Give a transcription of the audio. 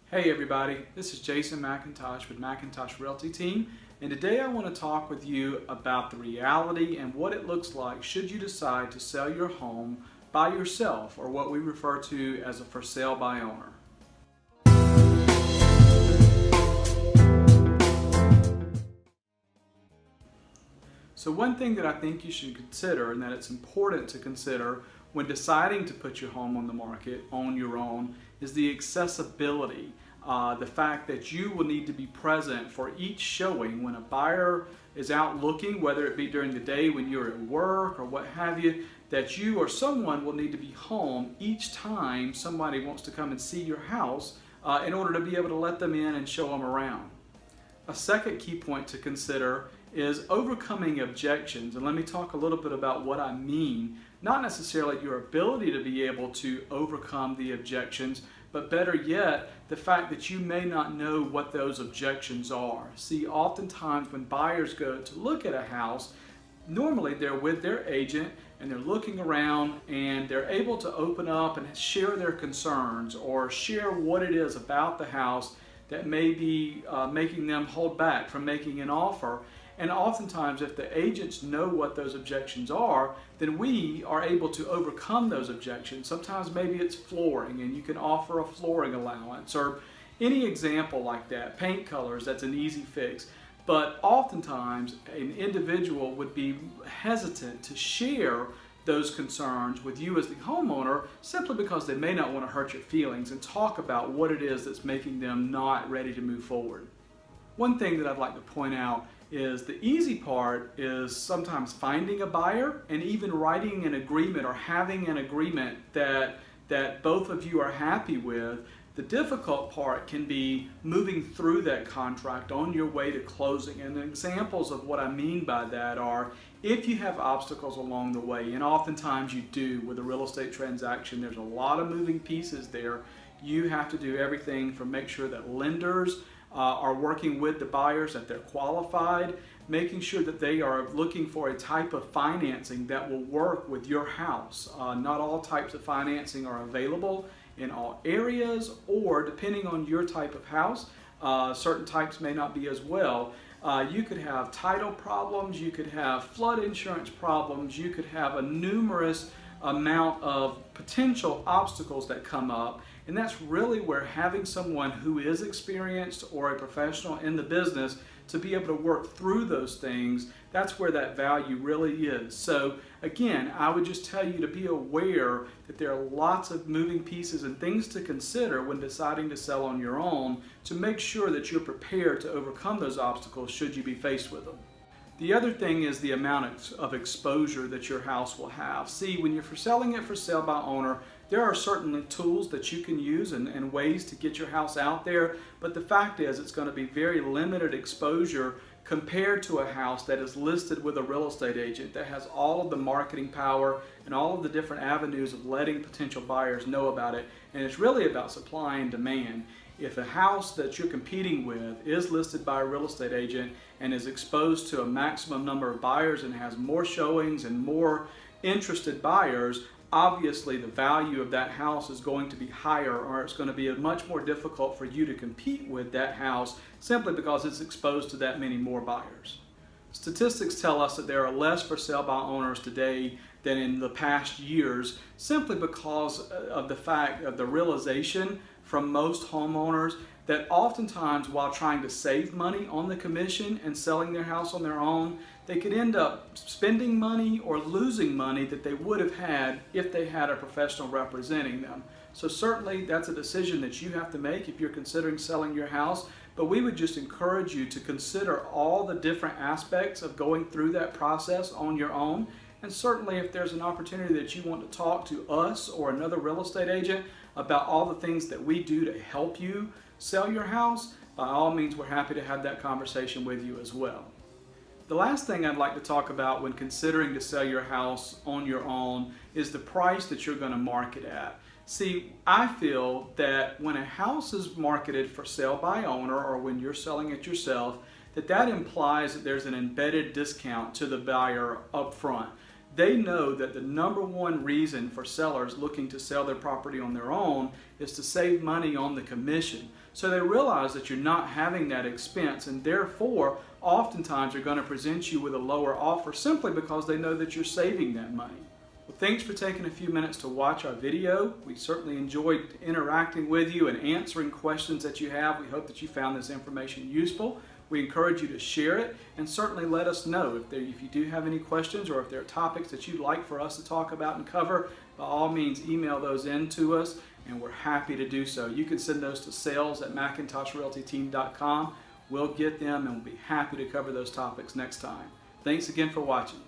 Hey everybody, this is Jason McIntosh with McIntosh Realty Team, and today I want to talk with you about the reality and what it looks like should you decide to sell your home by yourself, or what we refer to as a for sale by owner. So one thing that I think you should consider, and that it's important to consider when deciding to put your home on the market on your own, is the accessibility. The fact that you will need to be present for each showing when a buyer is out looking, whether it be during the day when you're at work or what have you, that you or someone will need to be home each time somebody wants to come and see your house in order to be able to let them in and show them around. A second key point to consider is overcoming objections, and let me talk a little bit about what I mean. Not necessarily your ability to be able to overcome the objections, but better yet, the fact that you may not know what those objections are. See, oftentimes when buyers go to look at a house, normally they're with their agent and they're looking around and they're able to open up and share their concerns or share what it is about the house that may be making them hold back from making an offer. And oftentimes, if the agents know what those objections are, then we are able to overcome those objections. Sometimes maybe it's flooring and you can offer a flooring allowance, or any example like that. Paint colors, that's an easy fix. But oftentimes an individual would be hesitant to share those concerns with you as the homeowner, simply because they may not want to hurt your feelings and talk about what it is that's making them not ready to move forward. One thing that I'd like to point out is the easy part is sometimes finding a buyer and even writing an agreement or having an agreement that both of you are happy with. The difficult part can be moving through that contract on your way to closing. And examples of what I mean by that are, if you have obstacles along the way, and oftentimes you do with a real estate transaction, there's a lot of moving pieces there. You have to do everything from make sure that lenders are working with the buyers, that they're qualified, making sure that they are looking for a type of financing that will work with your house. Not all types of financing are available in all areas, or depending on your type of house, certain types may not be as well. You could have title problems, you could have flood insurance problems, you could have a numerous amount of potential obstacles that come up. And that's really where having someone who is experienced or a professional in the business to be able to work through those things, that's where that value really is. So again, I would just tell you to be aware that there are lots of moving pieces and things to consider when deciding to sell on your own, to make sure that you're prepared to overcome those obstacles should you be faced with them. The other thing is the amount of exposure that your house will have. See, when you're selling it for sale by owner, there are certain tools that you can use and ways to get your house out there, but the fact is it's going to be very limited exposure compared to a house that is listed with a real estate agent that has all of the marketing power and all of the different avenues of letting potential buyers know about it. And it's really about supply and demand. If a house that you're competing with is listed by a real estate agent and is exposed to a maximum number of buyers and has more showings and more interested buyers, obviously the value of that house is going to be higher, or it's going to be much more difficult for you to compete with that house simply because it's exposed to that many more buyers. Statistics tell us that there are less for sale by owners today than in the past years, simply because of the fact of the realization from most homeowners that oftentimes, while trying to save money on the commission and selling their house on their own, they could end up spending money or losing money that they would have had if they had a professional representing them. So certainly that's a decision that you have to make if you're considering selling your house, but we would just encourage you to consider all the different aspects of going through that process on your own. And certainly if there's an opportunity that you want to talk to us or another real estate agent about all the things that we do to help you sell your house, by all means we're happy to have that conversation with you as well. The last thing I'd like to talk about when considering to sell your house on your own is the price that you're going to market at. See, I feel that when a house is marketed for sale by owner, or when you're selling it yourself, that implies that there's an embedded discount to the buyer up front. they know that the number one reason for sellers looking to sell their property on their own is to save money on the commission. So they realize that you're not having that expense, and therefore oftentimes are going to present you with a lower offer simply because they know that you're saving that money. Well, thanks for taking a few minutes to watch our video. We certainly enjoyed interacting with you and answering questions that you have. We hope that you found this information useful. We encourage you to share it, and certainly let us know if you do have any questions, or if there are topics that you'd like for us to talk about and cover. By all means, email those in to us, and we're happy to do so. You can send those to sales@McIntoshRealtyTeam.com. We'll get them, and we'll be happy to cover those topics next time. Thanks again for watching.